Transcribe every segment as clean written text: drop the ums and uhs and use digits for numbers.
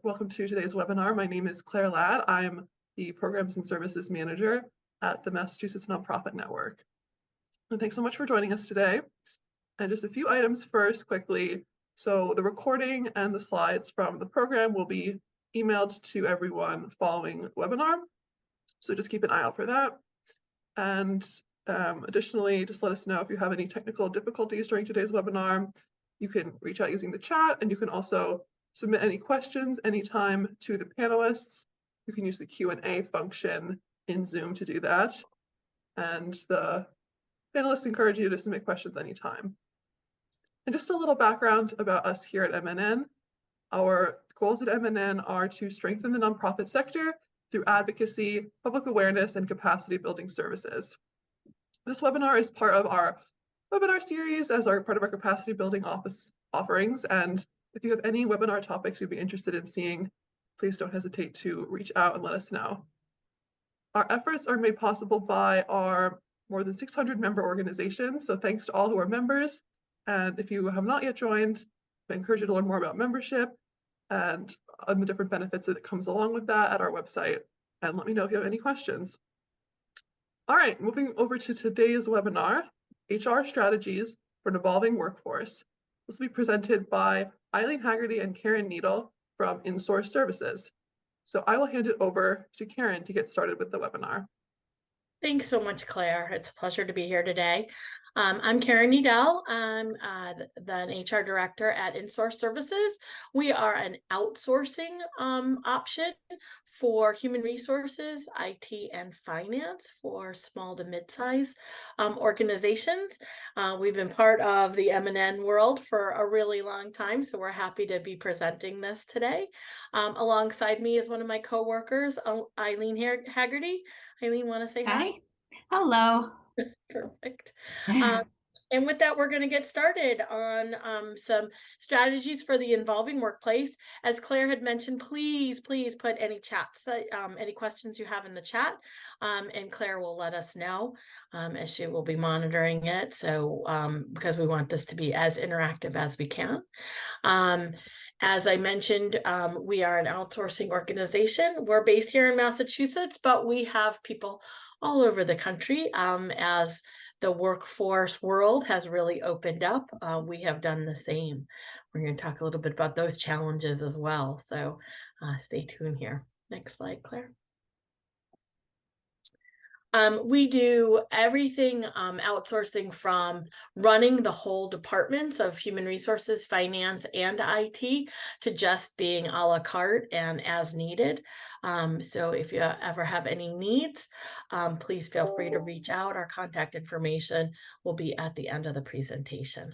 welcome to today's webinar. My name is Claire Ladd. I'm the Programs and Services Manager at the Massachusetts Nonprofit Network. And thanks so much for joining us today. And just a few items first, quickly. So the recording and the slides from the program will be emailed to everyone following the webinar. So just keep an eye out for that. And additionally, just let us know if you have any technical difficulties during today's webinar. You can reach out using the chat, and you can also submit any questions anytime to the panelists. You can use the Q&A function in Zoom to do that. And the panelists encourage you to submit questions anytime. And just a little background about us here at MNN. Our goals at MNN are to strengthen the nonprofit sector through advocacy, public awareness, and capacity building services. This webinar is part of our webinar series as part of our capacity building office offerings. And if you have any webinar topics you'd be interested in seeing, please don't hesitate to reach out and let us know. Our efforts are made possible by our more than 600 member organizations. So thanks to all who are members. And if you have not yet joined, I encourage you to learn more about membership and the different benefits that comes along with that at our website. And let me know if you have any questions. All right, moving over to today's webinar, HR Strategies for an Evolving Workforce. This will be presented by Eileen Haggerty and Karen Needle from Insource Services. So I will hand it over to Karen to get started with the webinar. Thanks so much, Claire. It's a pleasure to be here today. I'm Karen Needle. I'm the HR director at Insource Services. We are an outsourcing option for human resources, IT, and finance for small to mid-size organizations. We've been part of the M&N world for a really long time, so we're happy to be presenting this today. Alongside me is one of my coworkers, Eileen Haggerty. Eileen, want to say hi? Hi. Hello. Perfect. And with that, we're going to get started on some strategies for the evolving workplace. As Claire had mentioned, please put any chats, any questions you have in the chat, and Claire will let us know as she will be monitoring it. So because we want this to be as interactive as we can. As I mentioned, we are an outsourcing organization. We're based here in Massachusetts, but we have people all over the country. As the workforce world has really opened up, we have done the same. We're going to talk a little bit about those challenges as well. So stay tuned here. Next slide, Claire. We do everything outsourcing from running the whole departments of human resources, finance, and IT to just being a la carte and as needed. So if you ever have any needs, please feel free to reach out. Our contact information will be at the end of the presentation.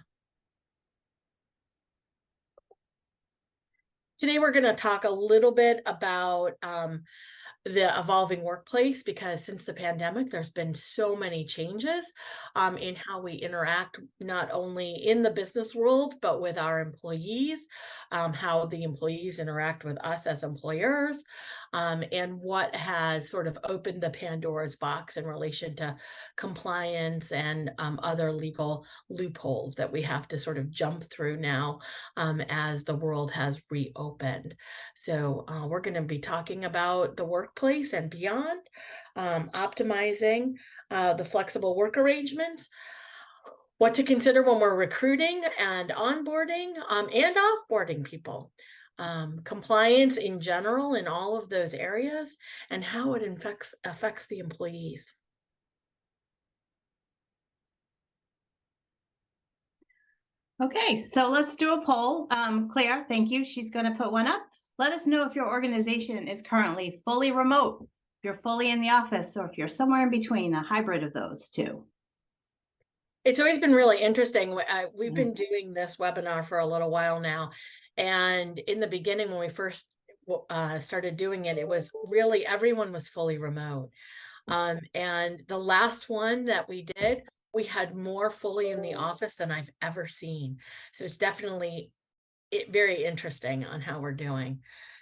Today, we're going to talk a little bit about the evolving workplace, because since the pandemic, there's been so many changes in how we interact, not only in the business world, but with our employees, how the employees interact with us as employers, and what has sort of opened the Pandora's box in relation to compliance and other legal loopholes that we have to sort of jump through now as the world has reopened. So we're going to be talking about the workplace and beyond, optimizing the flexible work arrangements, what to consider when we're recruiting and onboarding and offboarding people, compliance in general in all of those areas, and how it affects the employees. Okay, so let's do a poll. Claire, thank you. She's going to put one up. Let us know if your organization is currently fully remote, if you're fully in the office, or if you're somewhere in between, a hybrid of those two. It's always been really interesting. We've been doing this webinar for a little while now. And in the beginning, when we first started doing it, it was really everyone was fully remote. And the last one that we did, we had more fully in the office than I've ever seen. So it's definitely very interesting on how we're doing.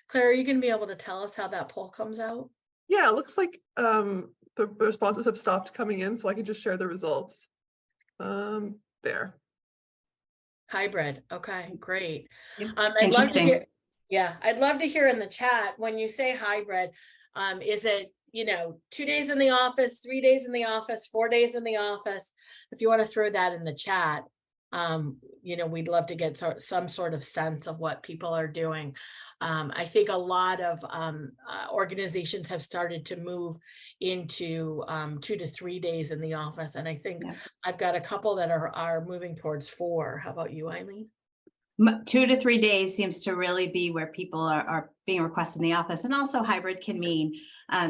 Claire, are you going to be able to tell us how that poll comes out? Yeah, it looks like the responses have stopped coming in, so I can just share the results. There. Hybrid. Okay, great. Yep. I'd love to hear, Yeah, I'd love to hear in the chat when you say hybrid, is it, 2 days in the office, 3 days in the office, 4 days in the office? If you want to throw that in the chat, we'd love to get some sort of sense of what people are doing. I think a lot of organizations have started to move into 2 to 3 days in the office. And I think I've got a couple that are moving towards 4. How about you, Eileen? 2 to 3 days seems to really be where people are being requested in the office. And also hybrid can mean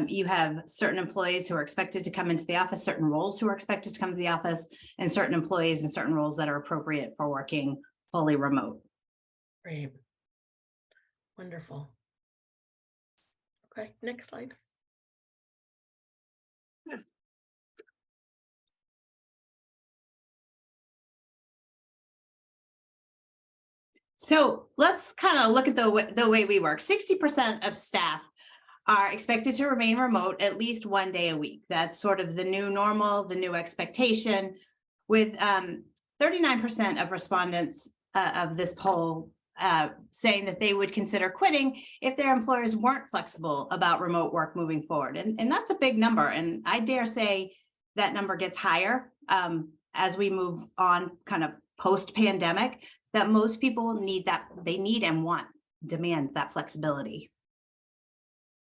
you have certain employees who are expected to come into the office, certain roles who are expected to come to the office, and certain employees and certain roles that are appropriate for working fully remote. Great. Wonderful. Okay, next slide. Yeah. So let's kind of look at the way we work. 60% of staff are expected to remain remote at least 1 day a week. That's sort of the new normal, the new expectation, with 39% of respondents of this poll saying that they would consider quitting if their employers weren't flexible about remote work moving forward. And that's a big number. And I dare say that number gets higher as we move on kind of post-pandemic, that most people need that, they need and demand that flexibility.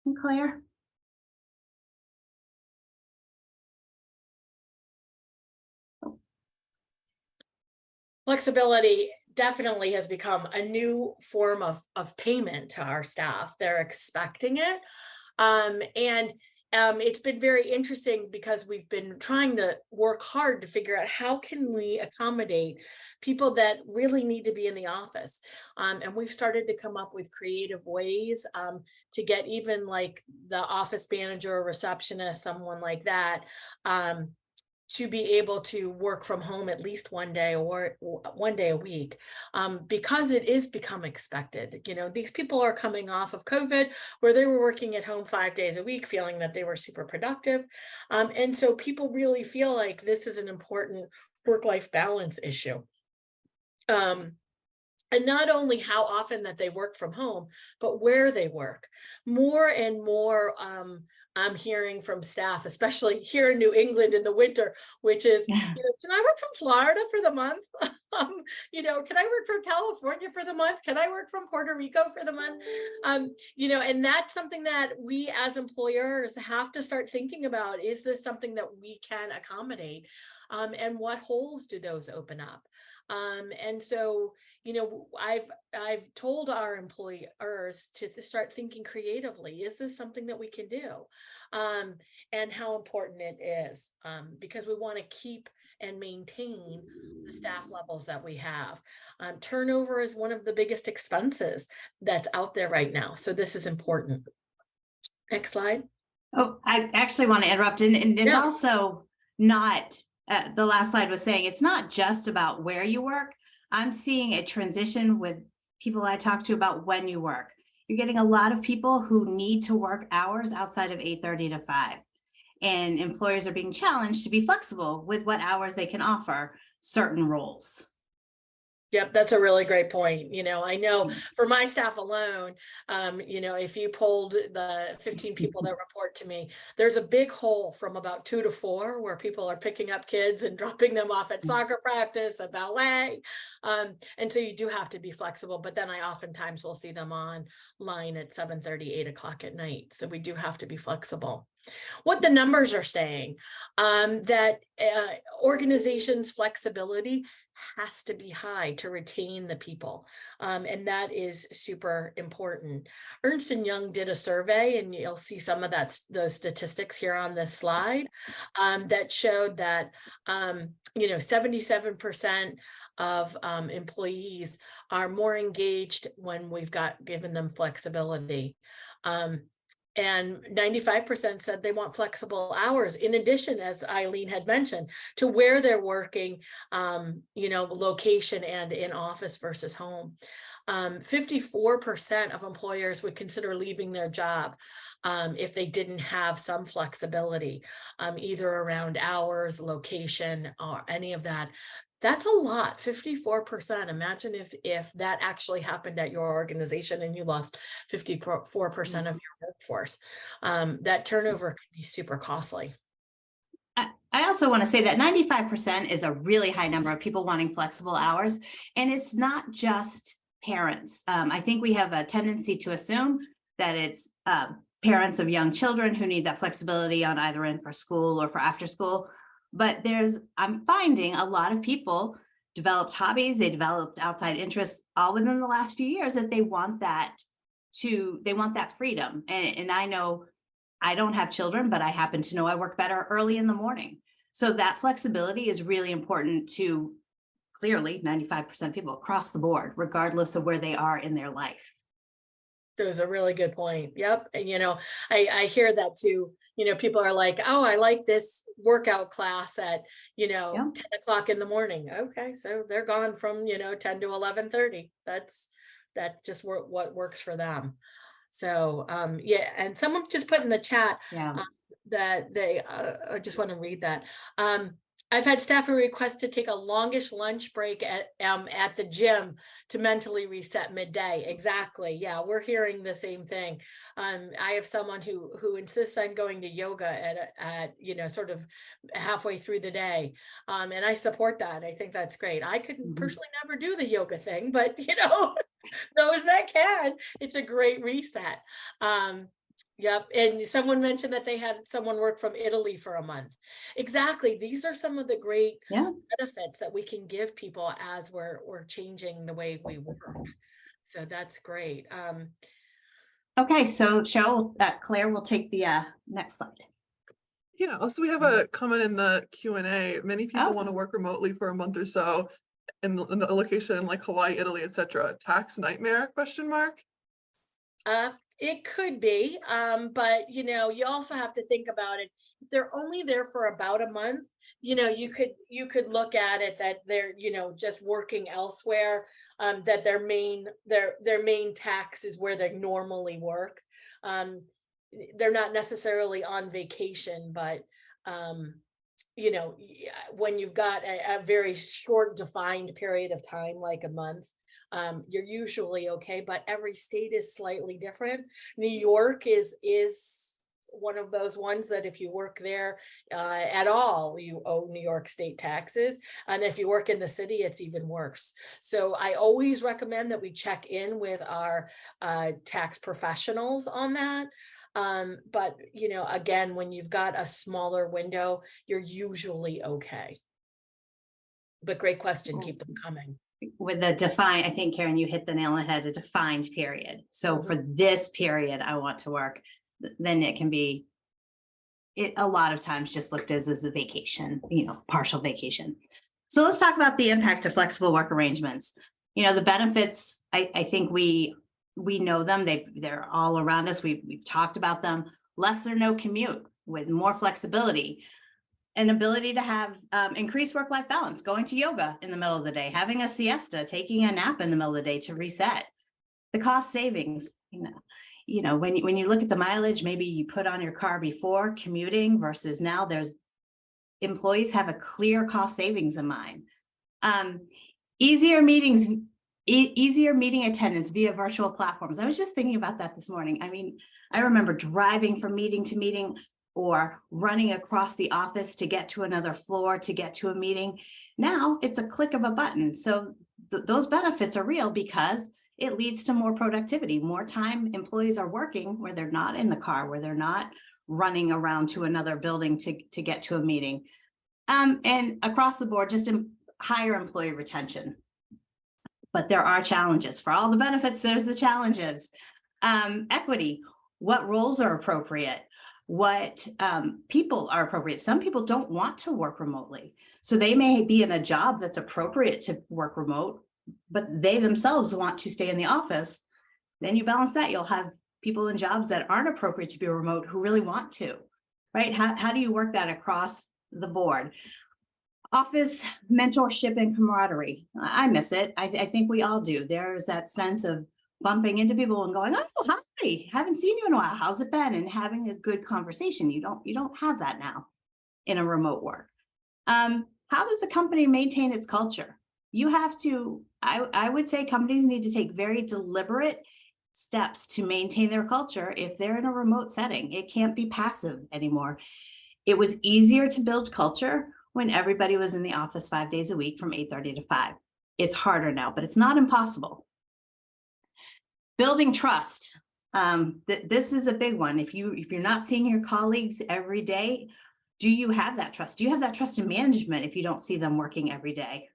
And Claire? Flexibility definitely has become a new form of payment to our staff. They're expecting it. It's been very interesting because we've been trying to work hard to figure out how can we accommodate people that really need to be in the office. And we've started to come up with creative ways to get even like the office manager or receptionist, someone like that, to be able to work from home at least 1 day or 1 day a week, because it is become expected. These people are coming off of COVID where they were working at home 5 days a week, feeling that they were super productive. And so people really feel like this is an important work-life balance issue. And not only how often that they work from home, but where they work. More and more, I'm hearing from staff, especially here in New England in the winter, which is, can I work from Florida for the month? Can I work from California for the month? Can I work from Puerto Rico for the month? And that's something that we as employers have to start thinking about. Is this something that we can accommodate? And what holes do those open up? And so, I've told our employers to start thinking creatively. Is this something that we can do? And how important it is, because we want to keep and maintain the staff levels that we have. Turnover is one of the biggest expenses that's out there right now. So this is important. Next slide. Oh, I actually want to interrupt. And it's also not, the last slide was saying, it's not just about where you work. I'm seeing a transition with people I talk to about when you work. You're getting a lot of people who need to work hours outside of 8:30 to 5. And employers are being challenged to be flexible with what hours they can offer certain roles. Yep, that's a really great point. I know for my staff alone, if you polled the 15 people that report to me, there's a big hole from about 2 to 4 where people are picking up kids and dropping them off at soccer practice, at ballet. And so you do have to be flexible, but then I oftentimes will see them online at 7:30, 8 o'clock at night. So we do have to be flexible. What the numbers are saying, that organizations' flexibility has to be high to retain the people. And that is super important. Ernst & Young did a survey, and you'll see some of those statistics here on this slide, that showed that 77% of employees are more engaged when we've given them flexibility. And 95% said they want flexible hours, in addition, as Eileen had mentioned, to where they're working, location and in office versus home. 54% of employers would consider leaving their job if they didn't have some flexibility, either around hours, location, or any of that. That's a lot, 54%. Imagine if that actually happened at your organization and you lost 54% of your workforce. That turnover can be super costly. I also want to say that 95% is a really high number of people wanting flexible hours. And it's not just parents. I think we have a tendency to assume that it's parents of young children who need that flexibility on either end for school or for after school. But I'm finding a lot of people developed hobbies, they developed outside interests all within the last few years that they want that freedom. And I know I don't have children, but I happen to know I work better early in the morning. So that flexibility is really important to clearly 95% of people across the board, regardless of where they are in their life. There's a really good point. Yep. And, I hear that too. People are like, oh, I like this workout class at, 10 o'clock in the morning. Okay. So they're gone from, 10 to 11:30. That's just what works for them. So, yeah. And someone just put in the chat that they, I just want to read that. I've had staff who request to take a longish lunch break at the gym to mentally reset midday. Exactly. Yeah, we're hearing the same thing. I have someone who insists on going to yoga at sort of halfway through the day. And I support that. I think that's great. I could personally never do the yoga thing, but those that can, it's a great reset. Yep. And someone mentioned that they had someone work from Italy for a month. Exactly. These are some of the great benefits that we can give people as we're changing the way we work. So that's great. Okay, so Claire will take the next slide. Yeah, so we have a comment in the Q&A. Many people want to work remotely for a month or so in a location like Hawaii, Italy, etc. Tax nightmare, ? It could be, but you also have to think about it. If they're only there for about a month, you could look at it that they're just working elsewhere, that their main tax is where they normally work. They're not necessarily on vacation, but when you've got a very short defined period of time, like a month, you're usually okay, but every state is slightly different. New York is one of those ones that if you work there at all, you owe New York state taxes. And if you work in the city, it's even worse. So I always recommend that we check in with our tax professionals on that. But again, when you've got a smaller window, you're usually okay. But great question, keep them coming. With the defined, I think, Karen, you hit the nail on the head, a defined period. So for this period, I want to work, then it can be, a lot of times just looked as a vacation, partial vacation. So let's talk about the impact of flexible work arrangements. The benefits, I think we know them, they're all around us. We've talked about them. Less or no commute with more flexibility. An ability to have increased work-life balance, going to yoga in the middle of the day, having a siesta, taking a nap in the middle of the day to reset. The cost savings, when you look at the mileage, maybe you put on your car before commuting versus now, employees have a clear cost savings in mind. Easier meeting attendance via virtual platforms. I was just thinking about that this morning. I mean, I remember driving from meeting to meeting, or running across the office to get to another floor to get to a meeting. Now it's a click of a button. So those benefits are real because it leads to more productivity, more time employees are working where they're not in the car, where they're not running around to another building to get to a meeting. And across the board, just higher employee retention. But there are challenges. For all the benefits, there's the challenges. Equity, what roles are appropriate? What people are appropriate. Some people don't want to work remotely. So they may be in a job that's appropriate to work remote, but they themselves want to stay in the office. Then you balance that. You'll have people in jobs that aren't appropriate to be remote who really want to, right? How do you work that across the board? Office mentorship and camaraderie. I miss it. I think we all do. There's that sense of bumping into people and going, oh, hi, haven't seen you in a while. How's it been? And having a good conversation. You don't have that now in a remote work. how does a company maintain its culture? You have to, I would say companies need to take very deliberate steps to maintain their culture if they're in a remote setting. It can't be passive anymore. It was easier to build culture when everybody was in the office 5 days a week from 8:30 to 5. It's harder now, but it's not impossible. Building trust. This is a big one. If you're not seeing your colleagues every day, do you have that trust? Do you have that trust in management if you don't see them working every day?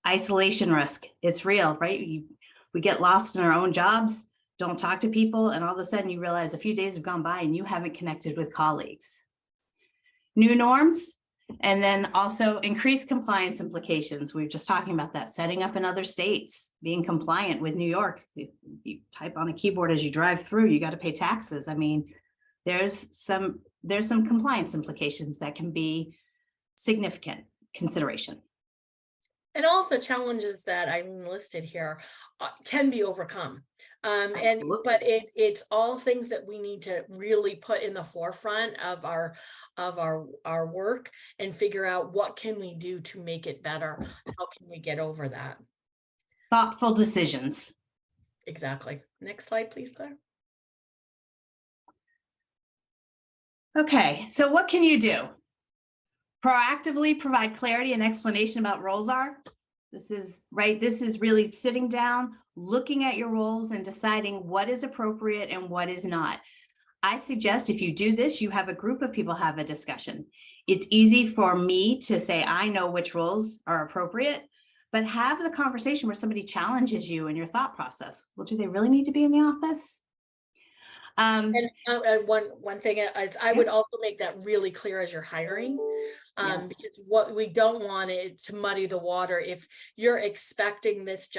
Isolation risk. It's real, right? We get lost in our own jobs, don't talk to people, and all of a sudden you realize a few days have gone by and you haven't connected with colleagues. New norms, and then also increased compliance implications. We were just talking about that, setting up in other states, being compliant with New York. You type on a keyboard as you drive through, you got to pay taxes. I mean, there's some compliance implications that can be significant consideration. And all of the challenges that I listed here can be overcome. But it's all things that we need to really put in the forefront of our work and figure out what can we do to make it better. How can we get over that? Thoughtful decisions. Exactly. Next slide, please, Claire. Okay, so what can you do? Proactively provide clarity and explanation about roles are. This is really sitting down, looking at your roles and deciding what is appropriate and what is not. I suggest if you do this, you have a group of people have a discussion. It's easy for me to say, I know which roles are appropriate, but have the conversation where somebody challenges you in your thought process. Well, do they really need to be in the office? And one thing is I would also make that really clear as you're hiring, because what we don't want is to muddy the water. If you're expecting this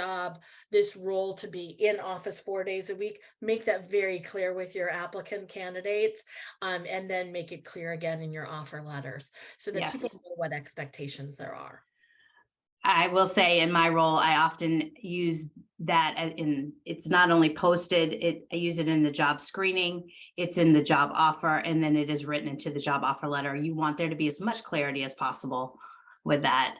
role to be in office 4 days a week, make that very clear with your applicant candidates, and then make it clear again in your offer letters so that people know what expectations there are. I will say in my role, I often use that it's not only posted, I use it in the job screening, it's in the job offer, and then it is written into the job offer letter. You want there to be as much clarity as possible with that.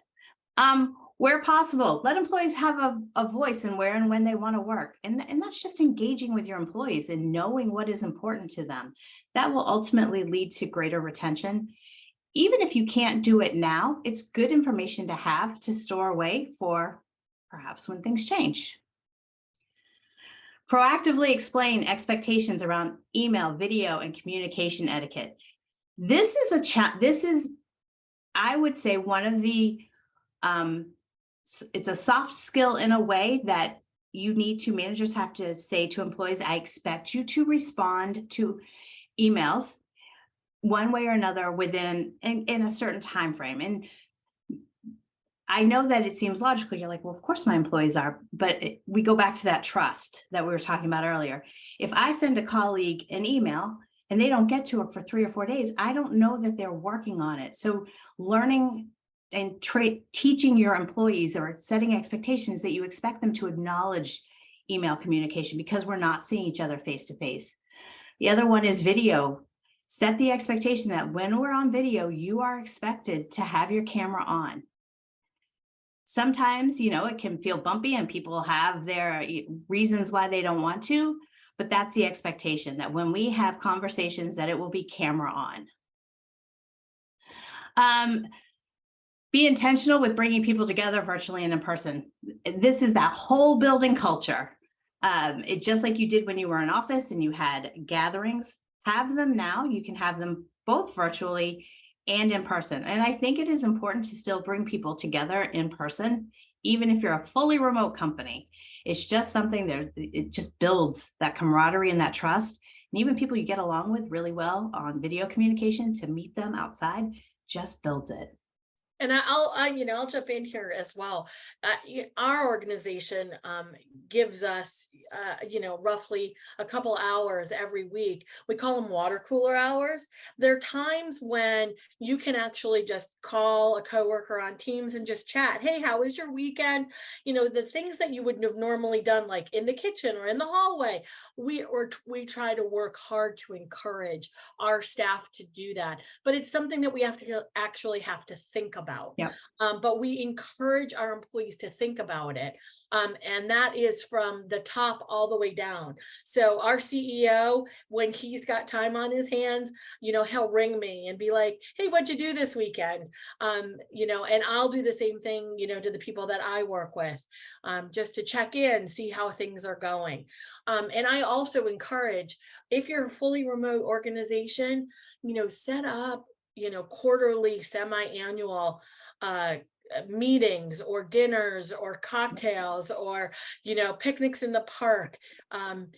Where possible, let employees have a voice in where and when they want to work. And that's just engaging with your employees and knowing what is important to them. That will ultimately lead to greater retention. Even if you can't do it now, it's good information to have to store away for perhaps when things change. Proactively explain expectations around email, video, and communication etiquette. This is I would say one of the, it's a soft skill in a way that managers have to say to employees, I expect you to respond to emails one way or another within in a certain time frame. And I know that it seems logical. You're like, well, of course my employees are, but we go back to that trust that we were talking about earlier. If I send a colleague an email and they don't get to it for 3 or 4 days, I don't know that they're working on it. So learning and teaching your employees or setting expectations that you expect them to acknowledge email communication because we're not seeing each other face to face. The other one is video. Set the expectation that when we're on video, you are expected to have your camera on. Sometimes, it can feel bumpy and people have their reasons why they don't want to, but that's the expectation that when we have conversations that it will be camera on. Be intentional with bringing people together virtually and in person. This is that whole building culture. It just like you did when you were in office and you had gatherings. Have them now. You can have them both virtually and in person. And I think it is important to still bring people together in person, even if you're a fully remote company. It's just something it just builds that camaraderie and that trust. And even people you get along with really well on video communication, to meet them outside just builds it. And I'll jump in here as well. Our organization gives us, roughly a couple hours every week. We call them water cooler hours. There are times when you can actually just call a coworker on Teams and just chat. Hey, how was your weekend? The things that you would have normally done, like in the kitchen or in the hallway. We try to work hard to encourage our staff to do that. But it's something that we have to think about. about. Yep. But we encourage our employees to think about it. And that is from the top all the way down. So our CEO, when he's got time on his hands, he'll ring me and be like, hey, what'd you do this weekend? And I'll do the same thing, to the people that I work with, just to check in, see how things are going. And I also encourage, if you're a fully remote organization, set up, quarterly, semi-annual meetings or dinners or cocktails or picnics in the park, and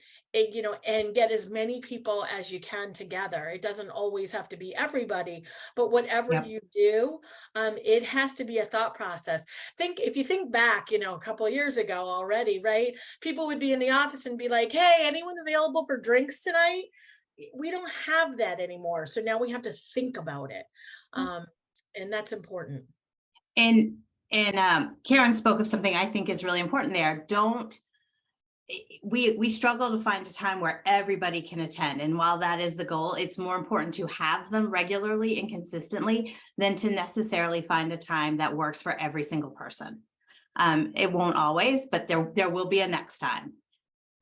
get as many people as you can together. It doesn't always have to be everybody, but whatever Yep. you do, it has to be a thought process. If you think back, a couple of years ago already, right? People would be in the office and be like, hey, anyone available for drinks tonight? We don't have that anymore. So now we have to think about it. And that's important. And Karen spoke of something I think is really important there. We struggle to find a time where everybody can attend. And while that is the goal, it's more important to have them regularly and consistently than to necessarily find a time that works for every single person. It won't always, but there will be a next time.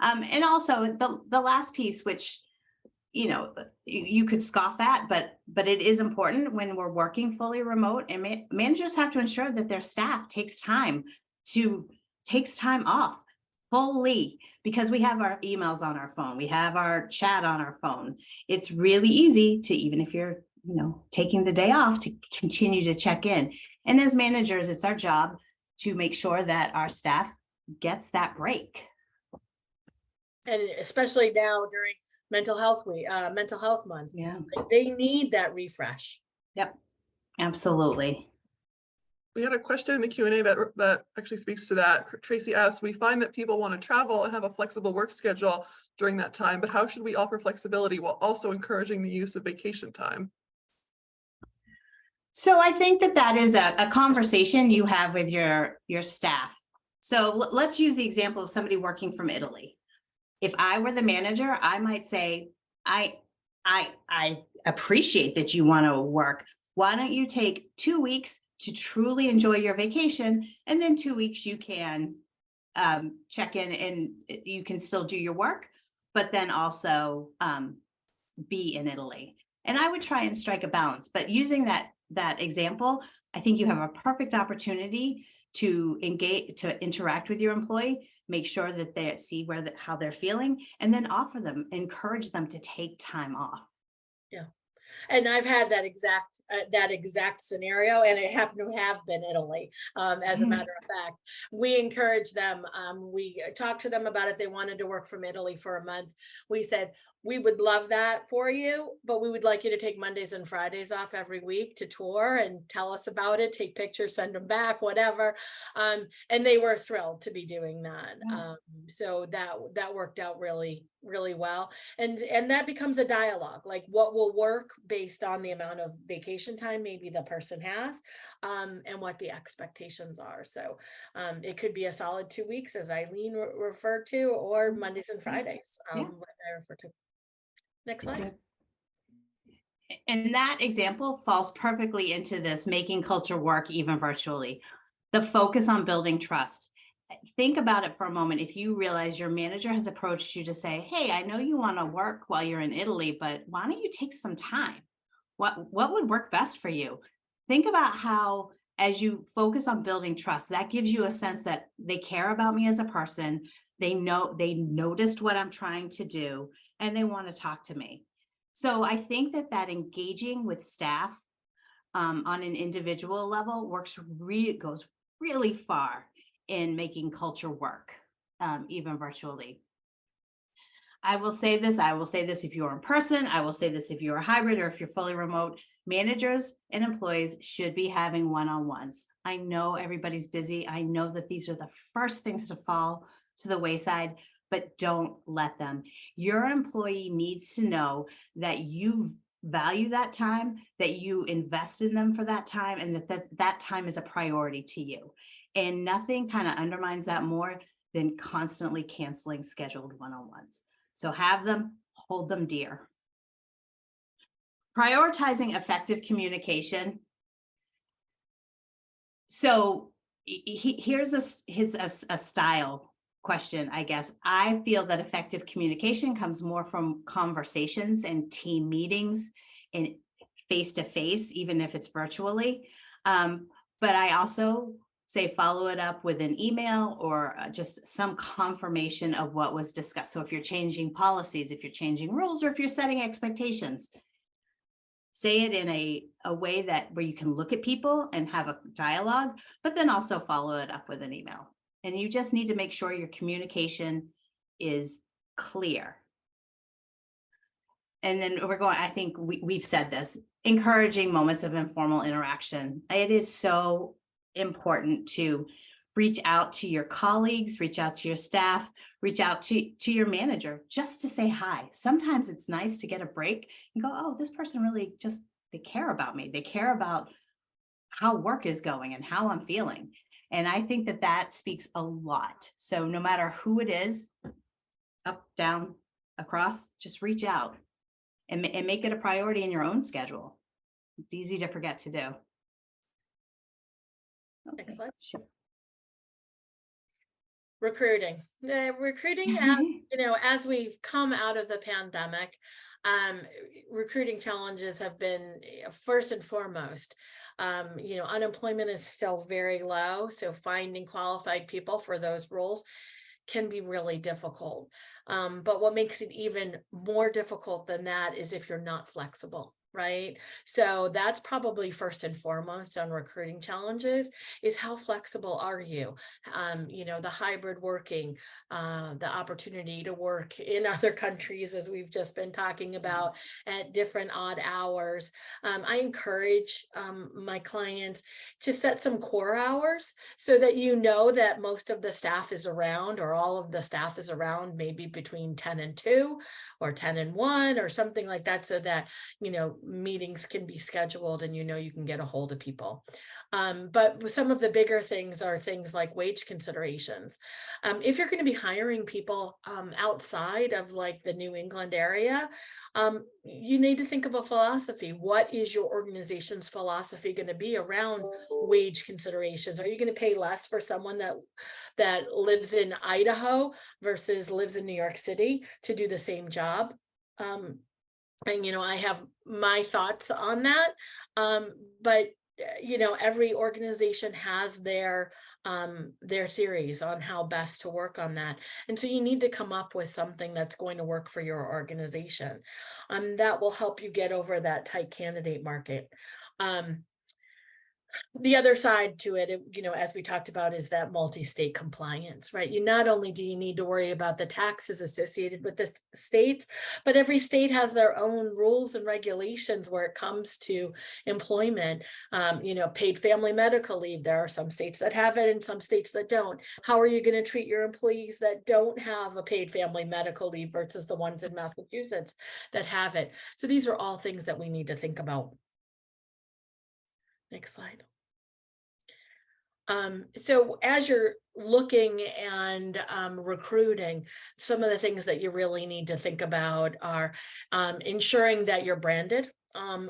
And also the last piece, which you could scoff at, but it is important when we're working fully remote, and managers have to ensure that their staff takes time off fully, because we have our emails on our phone, we have our chat on our phone. It's really easy to, even if you're taking the day off, to continue to check in. And as managers, it's our job to make sure that our staff gets that break. And especially now during mental health month. Yeah. They need that refresh. Yep. Absolutely. We had a question in the Q&A that actually speaks to that. Tracy asked, we find that people want to travel and have a flexible work schedule during that time, but how should we offer flexibility while also encouraging the use of vacation time? So I think that is a conversation you have with your staff. So let's use the example of somebody working from Italy. If I were the manager, I might say, I appreciate that you want to work. Why don't you take 2 weeks to truly enjoy your vacation, and then 2 weeks you can check in and you can still do your work, but then also be in Italy. And I would try and strike a balance. But using that example, I think you have a perfect opportunity to engage, to interact with your employee, make sure that they see how they're feeling, and then encourage them to take time off. Yeah. And I've had that exact scenario, and it happened to have been Italy. As a matter of fact, we encouraged them. We talked to them about it. They wanted to work from Italy for a month. We said, we would love that for you, but we would like you to take Mondays and Fridays off every week to tour and tell us about it, take pictures, send them back, whatever. And they were thrilled to be doing that. Yeah. So that worked out really, really well. And that becomes a dialogue, like what will work based on the amount of vacation time maybe the person has, and what the expectations are. So it could be a solid 2 weeks, as Eileen referred to, or Mondays and Fridays, like I refer to. Next slide. And that example falls perfectly into this making culture work even virtually. The focus on building trust. Think about it for a moment. If you realize your manager has approached you to say, hey, I know you want to work while you're in Italy, but why don't you take some time? What would work best for you? Think about how, as you focus on building trust, that gives you a sense that they care about me as a person. They noticed what I'm trying to do, and they want to talk to me. So I think that engaging with staff on an individual level goes really far in making culture work, even virtually. I will say this if you're in person, I will say this if you're a hybrid or if you're fully remote, managers and employees should be having one-on-ones. I know everybody's busy. I know that these are the first things to fall to the wayside, but don't let them. Your employee needs to know that you value that time, that you invest in them for that time, and that time is a priority to you. And nothing kind of undermines that more than constantly canceling scheduled one-on-ones. So have them, hold them dear. Prioritizing effective communication. So here's a style question, I guess. I feel that effective communication comes more from conversations and team meetings and face-to-face, even if it's virtually. But I also say follow it up with an email or just some confirmation of what was discussed. So if you're changing policies, if you're changing rules, or if you're setting expectations, say it in a way that where you can look at people and have a dialogue, but then also follow it up with an email. And you just need to make sure your communication is clear. And then I think we've said this, encouraging moments of informal interaction. It is so important to reach out to your colleagues, reach out to your staff, reach out to your manager just to say hi. Sometimes it's nice to get a break and go, oh, this person really just, they care about me. They care about how work is going and how I'm feeling. And I think that speaks a lot. So no matter who it is, up, down, across, just reach out and make it a priority in your own schedule. It's easy to forget to do. Okay. Excellent. Sure. Recruiting. Recruiting, as we've come out of the pandemic, recruiting challenges have been first and foremost. Unemployment is still very low, so finding qualified people for those roles can be really difficult. But what makes it even more difficult than that is if you're not flexible. Right. So that's probably first and foremost on recruiting challenges is how flexible are you? The hybrid working, the opportunity to work in other countries, as we've just been talking about, at different odd hours. I encourage my clients to set some core hours so that that most of the staff is around, or all of the staff is around, maybe between 10 and 2 or 10 and 1 or something like that, so that meetings can be scheduled and you can get a hold of people. But some of the bigger things are things like wage considerations. If you're going to be hiring people outside of like the New England area, you need to think of a philosophy. What is your organization's philosophy going to be around wage considerations? Are you going to pay less for someone that lives in Idaho versus lives in New York City to do the same job? And I have my thoughts on that, but every organization has their theories on how best to work on that, and so you need to come up with something that's going to work for your organization. That will help you get over that tight candidate market. The other side to it, as we talked about, is that multi-state compliance, right? Not only do you need to worry about the taxes associated with the states, but every state has their own rules and regulations where it comes to employment. Paid family medical leave. There are some states that have it and some states that don't. How are you going to treat your employees that don't have a paid family medical leave versus the ones in Massachusetts that have it? So these are all things that we need to think about. Next slide. So as you're looking and recruiting, some of the things that you really need to think about are ensuring that you're branded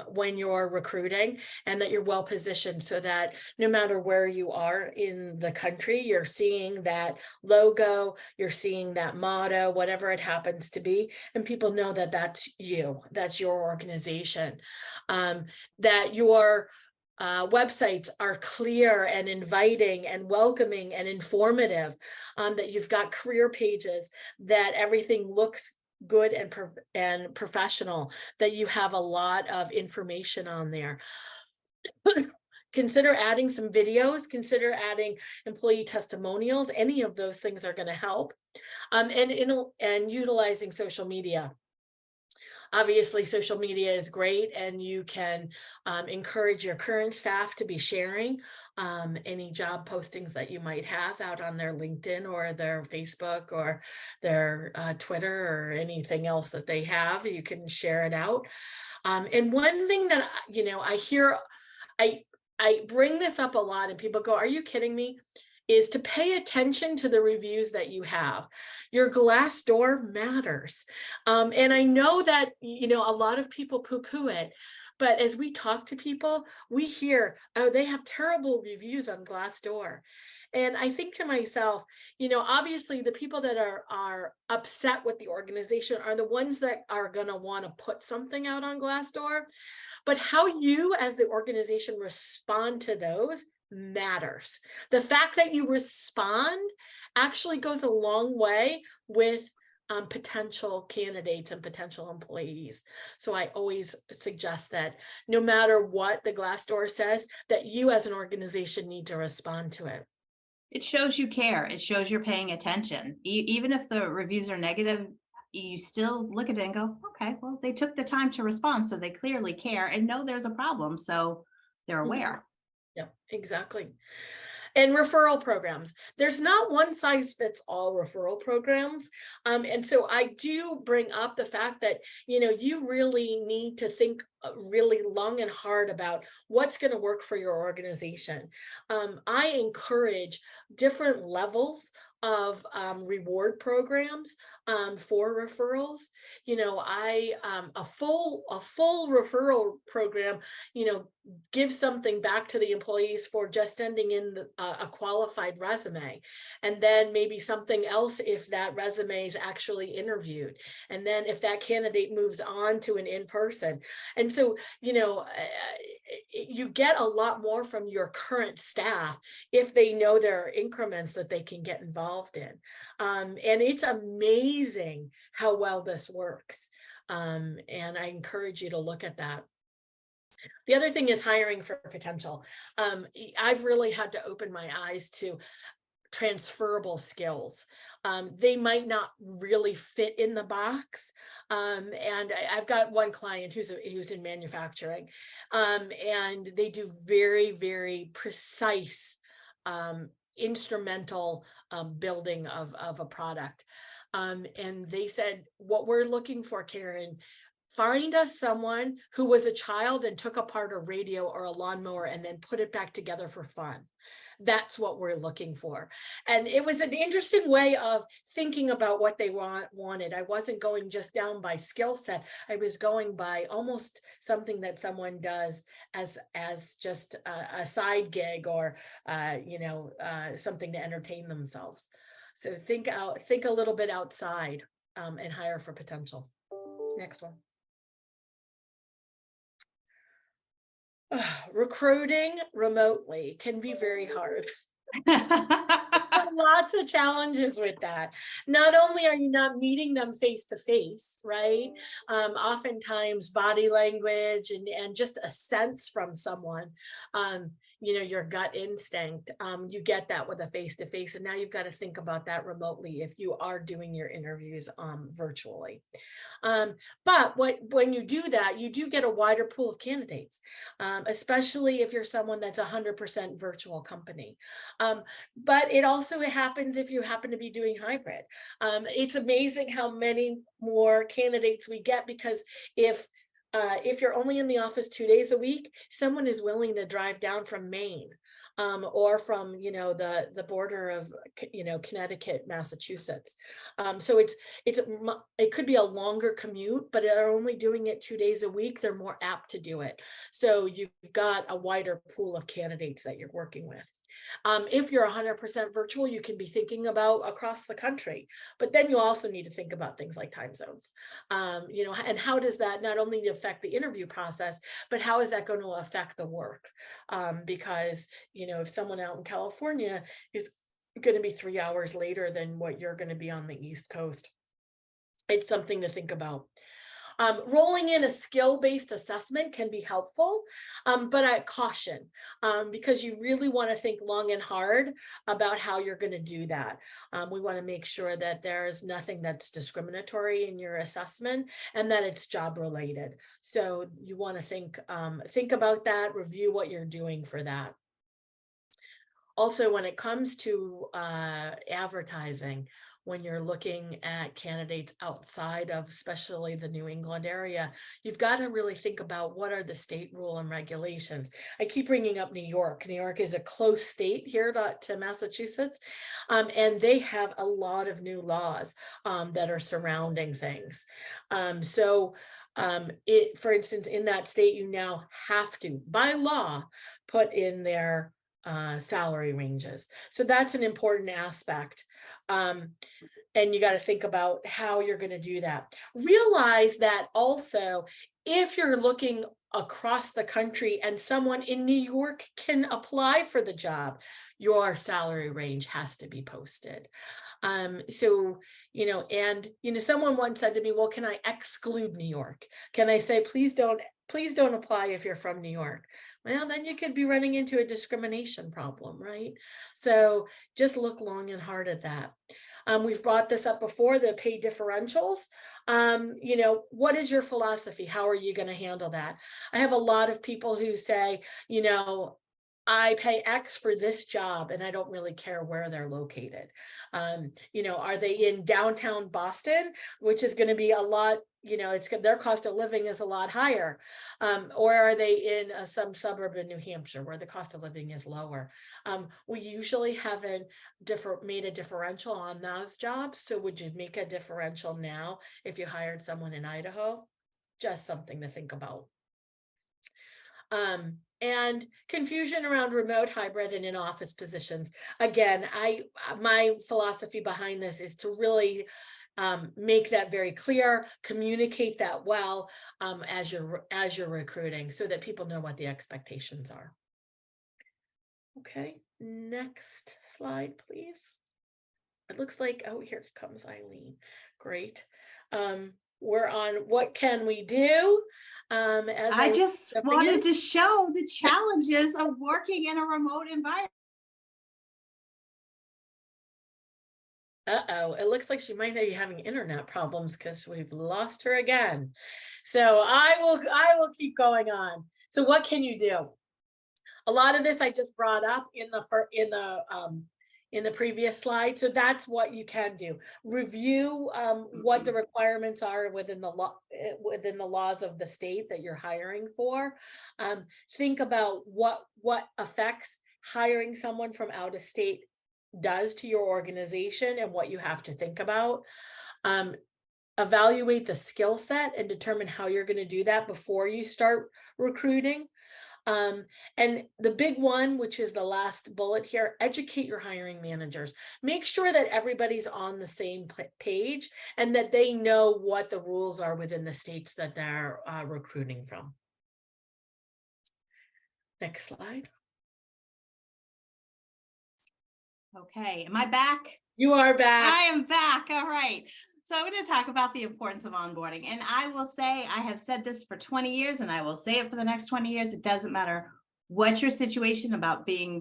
when you're recruiting and that you're well positioned so that no matter where you are in the country, you're seeing that logo, you're seeing that motto, whatever it happens to be, and people know that that's you, that's your organization, that your websites are clear and inviting and welcoming and informative, that you've got career pages, that everything looks good and professional, that you have a lot of information on there. Consider adding some videos, consider adding employee testimonials. Any of those things are going to help. And utilizing social media. Obviously, social media is great, and you can encourage your current staff to be sharing any job postings that you might have out on their LinkedIn or their Facebook or their Twitter or anything else that they have. You can share it out. And one thing that, I hear, I bring this up a lot and people go, are you kidding me? Is to pay attention to the reviews that you have. Your Glassdoor matters. And I know that, a lot of people poo-poo it, But as we talk to people, we hear, oh, they have terrible reviews on Glassdoor. And I think to myself, obviously the people that are upset with the organization are the ones that are going to want to put something out on Glassdoor. But how you as the organization respond to those matters. The fact that you respond actually goes a long way with potential candidates and potential employees. So I always suggest that no matter what the Glassdoor says, that you as an organization need to respond to it. It shows you care. It shows you're paying attention. Even if the reviews are negative, you still look at it and go, okay, well, they took the time to respond, so they clearly care and know there's a problem, so they're aware. Yeah, exactly. And referral programs. There's not one size fits all referral programs. And so I do bring up the fact that, you really need to think really long and hard about what's going to work for your organization. I encourage different levels of reward programs for referrals. A full referral program, give something back to the employees for just sending in a qualified resume, and then maybe something else if that resume is actually interviewed, and then if that candidate moves on to an in-person. And so you get a lot more from your current staff if they know there are increments that they can get involved in, and it's amazing how well this works, and I encourage you to look at that. The other thing is hiring for potential. I've really had to open my eyes to transferable skills. They might not really fit in the box. And I've got one client who's in manufacturing, and they do very, very precise instrumental building of a product. And they said, what we're looking for, Karen, find us someone who was a child and took apart a radio or a lawnmower and then put it back together for fun. That's what we're looking for. And it was an interesting way of thinking about what they wanted. I wasn't going just down by skill set. I was going by almost something that someone does as just a side gig or something to entertain themselves. So think a little bit outside, and hire for potential. Next one. Recruiting remotely can be very hard. Lots of challenges with that. Not only are you not meeting them face to face, right? Oftentimes body language and just a sense from someone, your gut instinct, you get that with a face to face, and now you've got to think about that remotely if you are doing your interviews virtually. But when you do that, you do get a wider pool of candidates, especially if you're someone that's 100% virtual company. But it also happens if you happen to be doing hybrid. It's amazing how many more candidates we get, because if you're only in the office 2 days a week, someone is willing to drive down from Maine, or from the border of Connecticut, Massachusetts. So it could be a longer commute, but they're only doing it 2 days a week. They're more apt to do it. So you've got a wider pool of candidates that you're working with. If you're 100% virtual, you can be thinking about across the country, but then you also need to think about things like time zones, and how does that not only affect the interview process, but how is that going to affect the work? Because, if someone out in California is going to be 3 hours later than what you're going to be on the East Coast, it's something to think about. Rolling in a skill-based assessment can be helpful, but I caution, because you really want to think long and hard about how you're going to do that. We want to make sure that there's nothing that's discriminatory in your assessment and that it's job related. So you want to think about that, review what you're doing for that. Also, when it comes to advertising, when you're looking at candidates outside of especially the New England area, you've got to really think about what are the state rule and regulations. I keep bringing up New York. New York is a close state here to Massachusetts, and they have a lot of new laws that are surrounding things. So For instance, in that state, you now have to, by law, put in their salary ranges. So that's an important aspect. And you got to think about how you're going to do that. Realize that also, if you're looking across the country and someone in New York can apply for the job, your salary range has to be posted. So, someone once said to me, well, can I exclude New York? Can I say, please don't apply if you're from New York? Well, then you could be running into a discrimination problem, right? So just look long and hard at that. We've brought this up before, the pay differentials. What is your philosophy? How are you going to handle that? I have a lot of people who say, I pay X for this job and I don't really care where they're located. Are they in downtown Boston, which is going to be a lot, their cost of living is a lot higher. Or are they in some suburb in New Hampshire where the cost of living is lower? We usually haven't made a differential on those jobs. So would you make a differential now if you hired someone in Idaho? Just something to think about. And confusion around remote, hybrid, and in-office positions. Again, my philosophy behind this is to really make that very clear, communicate that well as you're recruiting, so that people know what the expectations are. Okay, next slide, please. It looks like, oh, here comes Eileen. Great. We're on what can we do? As I just wanted to show the challenges of working in a remote environment. Uh-oh, it looks like she might be having internet problems because we've lost her again. So I will keep going on. So what can you do? A lot of this I just brought up in the previous slide. So that's what you can do. Review what the requirements are within the laws of the state that you're hiring for. Think about what affects hiring someone from out of state does to your organization and what you have to think about. Evaluate the skill set and determine how you're going to do that before you start recruiting. And the big one, which is the last bullet here, educate your hiring managers. Make sure that everybody's on the same page and that they know what the rules are within the states that they're recruiting from. Next slide. Okay, am I back? You are back. I am back. All right. So I'm going to talk about the importance of onboarding. And I will say, I have said this for 20 years and I will say it for the next 20 years. It doesn't matter what your situation about being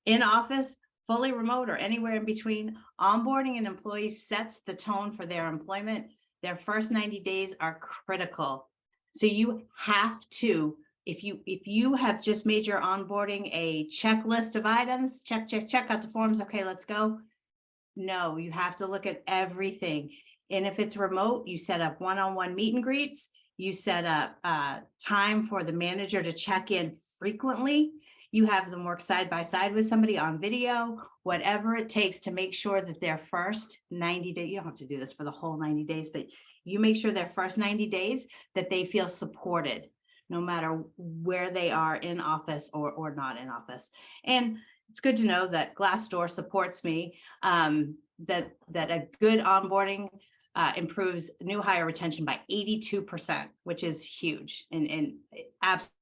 in office, fully remote, or anywhere in between. Onboarding an employee sets the tone for their employment. Their first 90 days are critical. So you have to, if you have just made your onboarding a checklist of items, check out the forms. Okay, let's go. No, you have to look at everything. And if it's remote, you set up one-on-one meet and greets. You set up time for the manager to check in frequently. You have them work side by side with somebody on video, whatever it takes to make sure that their first 90 days, you don't have to do this for the whole 90 days, but you make sure their first 90 days that they feel supported, no matter where they are in office or not in office. And it's good to know that Glassdoor supports me, that a good onboarding improves new hire retention by 82%, which is huge and absolutely.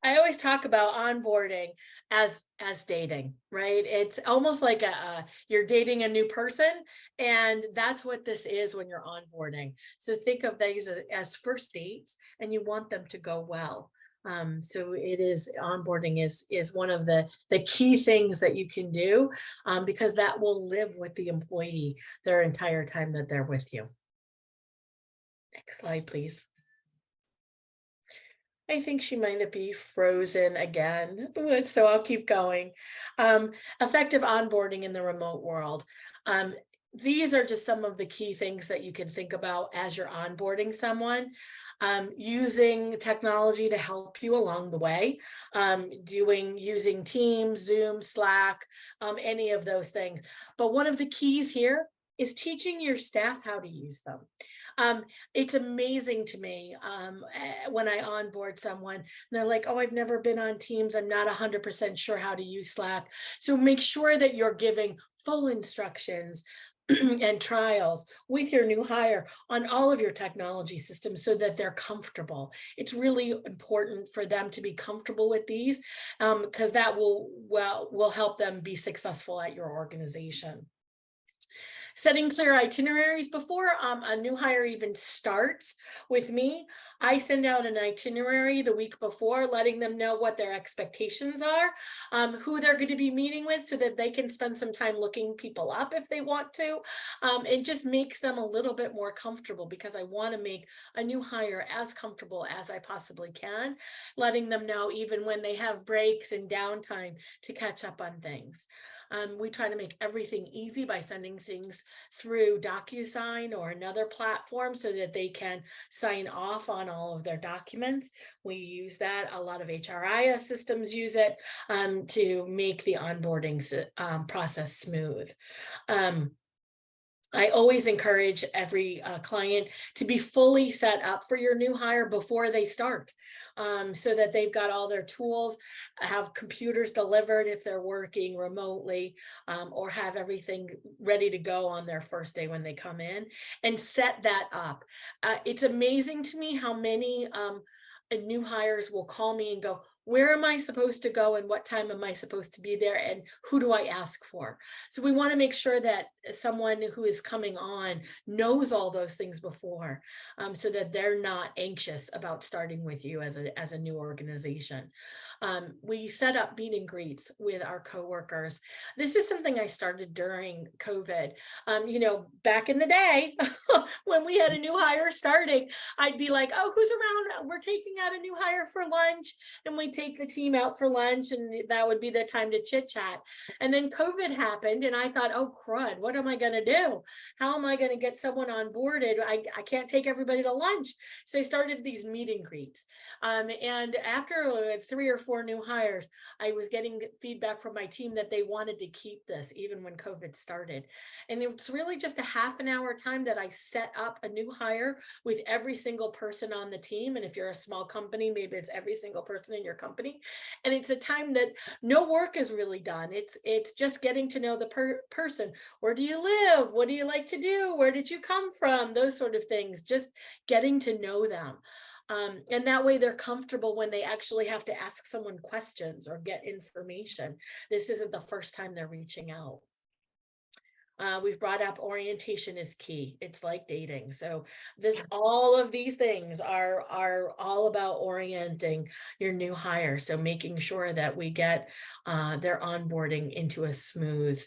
I always talk about onboarding as dating, right? It's almost like you're dating a new person, and that's what this is when you're onboarding. So think of these as first dates, and you want them to go well. So it is, onboarding is one of the key things that you can do, because that will live with the employee their entire time that they're with you. Next slide, please. I think she might be frozen again, so I'll keep going. Effective onboarding in the remote world. These are just some of the key things that you can think about as you're onboarding someone. Using technology to help you along the way, using Teams, Zoom, Slack, any of those things. But one of the keys here is teaching your staff how to use them. It's amazing to me when I onboard someone and they're like, oh, I've never been on Teams. I'm not 100% sure how to use Slack. So make sure that you're giving full instructions and trials with your new hire on all of your technology systems so that they're comfortable. It's really important for them to be comfortable with these because that will help them be successful at your organization. Setting clear itineraries before a new hire even starts with me. I send out an itinerary the week before, letting them know what their expectations are, who they're going to be meeting with so that they can spend some time looking people up if they want to. It just makes them a little bit more comfortable because I want to make a new hire as comfortable as I possibly can, letting them know even when they have breaks and downtime to catch up on things. We try to make everything easy by sending things through DocuSign or another platform so that they can sign off on all of their documents. We use that. A lot of HRIS systems use it to make the onboarding process smooth. I always encourage every client to be fully set up for your new hire before they start, so that they've got all their tools, have computers delivered if they're working remotely, or have everything ready to go on their first day when they come in, and set that up. It's amazing to me how many new hires will call me and go, where am I supposed to go and what time am I supposed to be there and who do I ask for? So we want to make sure that someone who is coming on knows all those things before, so that they're not anxious about starting with you as a new organization. We set up meet and greets with our coworkers. This is something I started during COVID. Back in the day when we had a new hire starting, I'd be like, oh, who's around? We're taking out a new hire for lunch, and we take the team out for lunch, and that would be the time to chit chat. And then COVID happened, and I thought, oh crud, what am I going to do? How am I going to get someone onboarded? I can't take everybody to lunch. So I started these meet and greets. And after 3 or 4 new hires, I was getting feedback from my team that they wanted to keep this even when COVID started. And it's really just a half an hour time that I set up a new hire with every single person on the team. And if you're a small company, maybe it's every single person in your company. And it's a time that no work is really done. It's just getting to know the person. Where do you live? What do you like to do? Where did you come from? Those sort of things, just getting to know them. And that way they're comfortable when they actually have to ask someone questions or get information. This isn't the first time they're reaching out. We've brought up orientation is key. It's like dating. So all of these things are all about orienting your new hire. So making sure that we get their onboarding into a smooth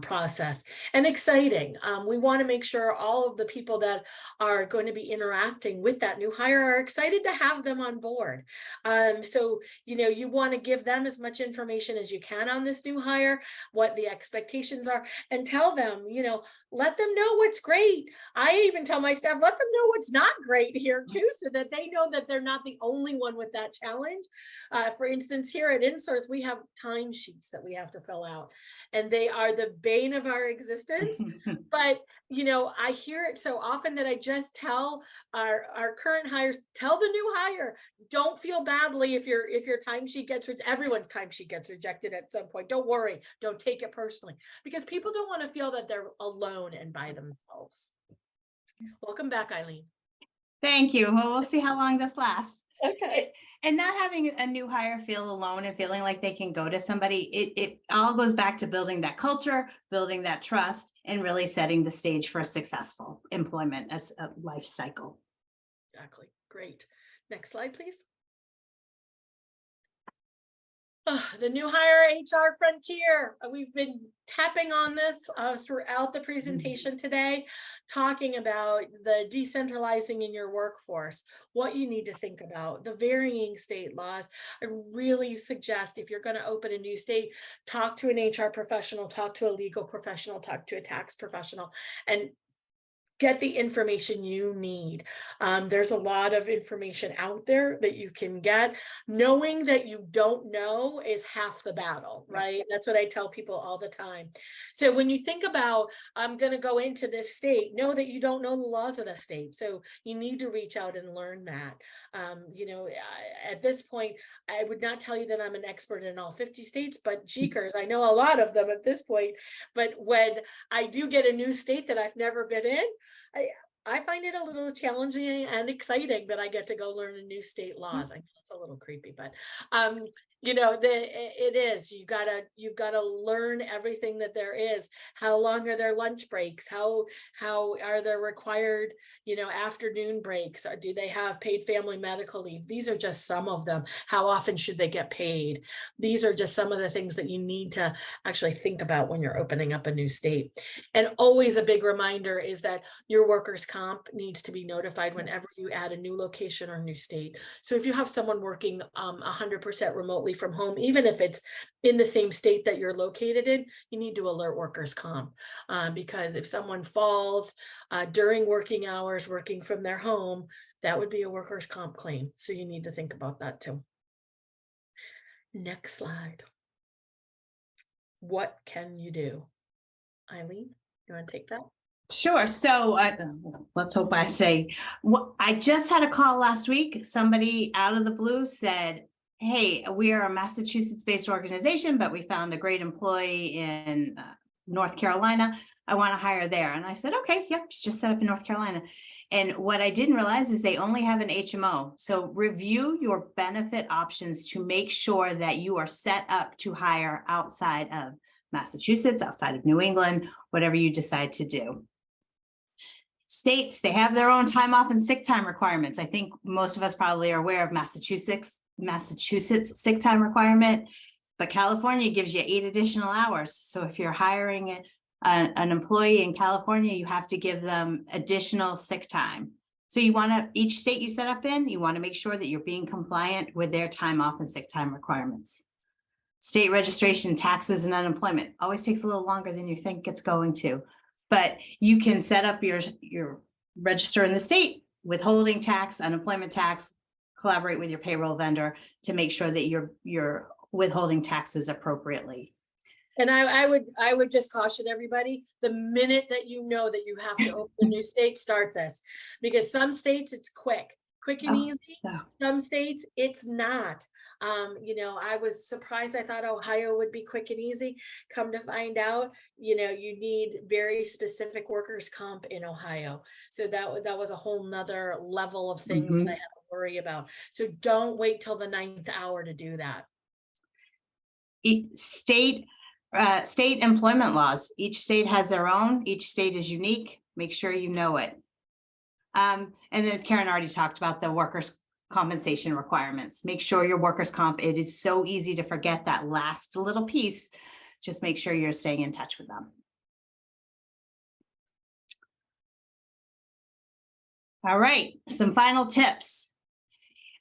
process and exciting. We want to make sure all of the people that are going to be interacting with that new hire are excited to have them on board. So, you want to give them as much information as you can on this new hire, what the expectations are, and tell them, let them know what's great. I even tell my staff, let them know what's not great here too, so that they know that they're not the only one with that challenge. For instance, here at Insource, we have timesheets that we have to fill out, and they are the bane of our existence. But I hear it so often that I just tell our current hires, tell the new hire, don't feel badly if your timesheet gets everyone's timesheet gets rejected at some point. Don't worry, don't take it personally, because people don't want to feel that they're alone and by themselves. Welcome back, Eileen. Thank you. Well, we'll see how long this lasts. Okay. And not having a new hire feel alone and feeling like they can go to somebody, it all goes back to building that culture, building that trust, and really setting the stage for a successful employment as a life cycle. Exactly. Great. Next slide, please. The new hire HR frontier. We've been tapping on this throughout the presentation today, talking about the decentralizing in your workforce, what you need to think about, the varying state laws. I really suggest, if you're going to open a new state, talk to an HR professional, talk to a legal professional, talk to a tax professional, and get the information you need. There's a lot of information out there that you can get. Knowing that you don't know is half the battle, right? That's what I tell people all the time. So when you think about, I'm going to go into this state, know that you don't know the laws of the state. So you need to reach out and learn that. At this point, I would not tell you that I'm an expert in all 50 states, but jeekers, I know a lot of them at this point. But when I do get a new state that I've never been in, I find it a little challenging and exciting that I get to go learn a new state laws. I know it's a little creepy, but it is. You've got to learn everything that there is. How long are their lunch breaks? How are there required, afternoon breaks? Or do they have paid family medical leave? These are just some of them. How often should they get paid? These are just some of the things that you need to actually think about when you're opening up a new state. And always a big reminder is that your workers' comp needs to be notified whenever you add a new location or new state. So if you have someone working 100% remotely from home, even if it's in the same state that you're located in, you need to alert workers' comp, because if someone falls during working hours working from their home, that would be a workers' comp claim. So you need to think about that too. Next slide. What can you do? Eileen, you want to take that? Sure. So let's hope I say, I just had a call last week. Somebody out of the blue said, hey, we are a Massachusetts-based organization, but we found a great employee in North Carolina. I want to hire there. And I said, okay, yep, just set up in North Carolina. And what I didn't realize is they only have an HMO. So review your benefit options to make sure that you are set up to hire outside of Massachusetts, outside of New England, whatever you decide to do. States, they have their own time off and sick time requirements. I think most of us probably are aware of Massachusetts sick time requirement, but California gives you 8 additional hours. So if you're hiring an employee in California, you have to give them additional sick time. So you want to, each state you set up in, you want to make sure that you're being compliant with their time off and sick time requirements. State registration, taxes, and unemployment always takes a little longer than you think it's going to. But you can set up your register in the state, withholding tax, unemployment tax, collaborate with your payroll vendor to make sure that you're withholding taxes appropriately. And I would just caution everybody, the minute that you know that you have to open a new state, start this. Because some states it's quick and easy. Yeah. Some states it's not. I was surprised. I thought Ohio would be quick and easy. Come to find out, you need very specific workers' comp in Ohio. So that was a whole nother level of things that I had to worry about. So don't wait till the 9th hour to do that. State employment laws. Each state has their own. Each state is unique. Make sure you know it. And then Karen already talked about the workers' compensation requirements. Make sure your workers' comp, it is so easy to forget that last little piece. Just make sure you're staying in touch with them. All right, some final tips.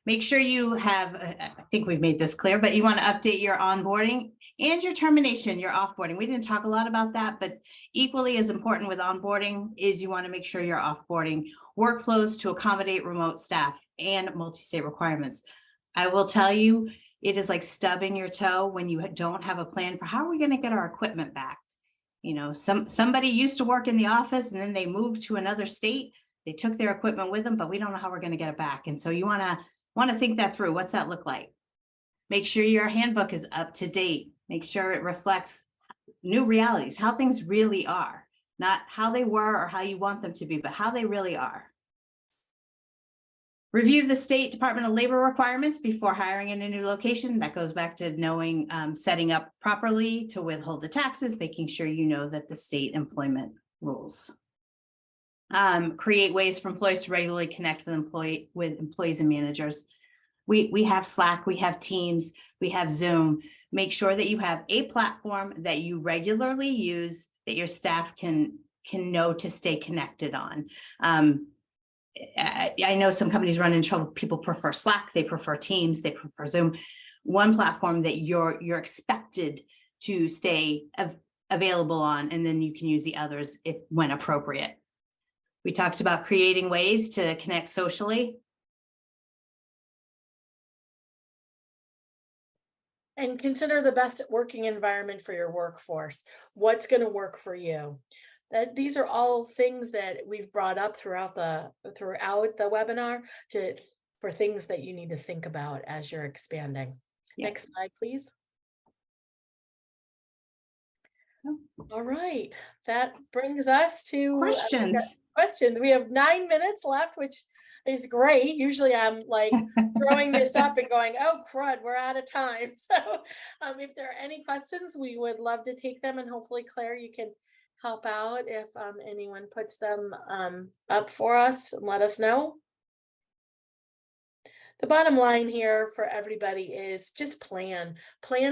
Make sure you have, I think we've made this clear, but you want to update your onboarding and your termination, your offboarding. We didn't talk a lot about that, but equally as important with onboarding is you want to make sure your offboarding workflows to accommodate remote staff and multi-state requirements. I will tell you, it is like stubbing your toe when you don't have a plan for how are we going to get our equipment back. Somebody used to work in the office and then they moved to another state. They took their equipment with them, but we don't know how we're going to get it back. And so you want to think that through. What's that look like? Make sure your handbook is up to date. Make sure it reflects new realities, how things really are, not how they were or how you want them to be, but how they really are. Review the State Department of Labor requirements before hiring in a new location. That goes back to knowing, setting up properly to withhold the taxes, making sure you know that the state employment rules. Create ways for employees to regularly connect with employees and managers. We have Slack, we have Teams, we have Zoom. Make sure that you have a platform that you regularly use that your staff can know to stay connected on. I know some companies run into trouble. People prefer Slack, they prefer Teams, they prefer Zoom. One platform that you're expected to stay available on, and then you can use the others when appropriate. We talked about creating ways to connect socially. And consider the best working environment for your workforce. What's going to work for you? These are all things that we've brought up throughout the webinar for things that you need to think about as you're expanding. Yeah. Next slide, please. Oh. All right, that brings us to Questions. Questions. We have 9 minutes left, which is great. Usually I'm like throwing this up and going, oh crud, we're out of time. So if there are any questions, we would love to take them, and hopefully Claire, you can help out if anyone puts them up for us and let us know. The bottom line here for everybody is just plan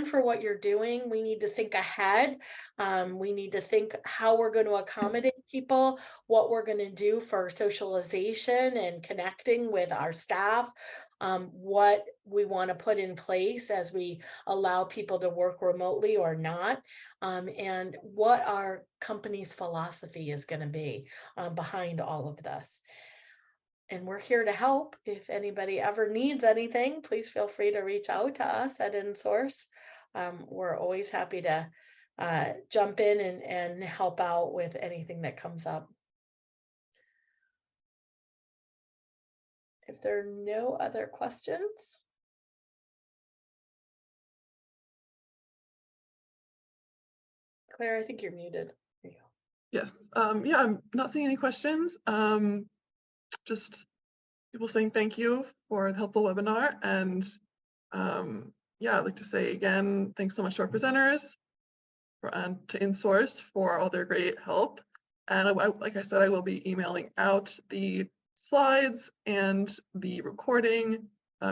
for what you're doing. We need to think ahead. We need to think how we're going to accommodate people, what we're going to do for socialization and connecting with our staff, what we want to put in place as we allow people to work remotely or not, and what our company's philosophy is going to be behind all of this. And we're here to help. If anybody ever needs anything, please feel free to reach out to us at Insource. We're always happy to jump in and help out with anything that comes up. If there are no other questions. Claire, I think you're muted. There you go. Yes. Yeah, I'm not seeing any questions. Just people saying thank you for the helpful webinar. And yeah, I'd like to say again, thanks so much to our presenters and to Insource for all their great help. And like I said, I will be emailing out the slides and the recording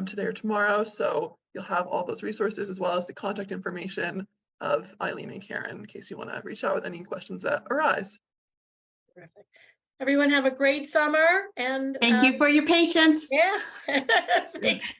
today or tomorrow. So you'll have all those resources as well as the contact information of Eileen and Karen in case you want to reach out with any questions that arise. Terrific. Everyone have a great summer, and Thank you for your patience. yeah. Thanks.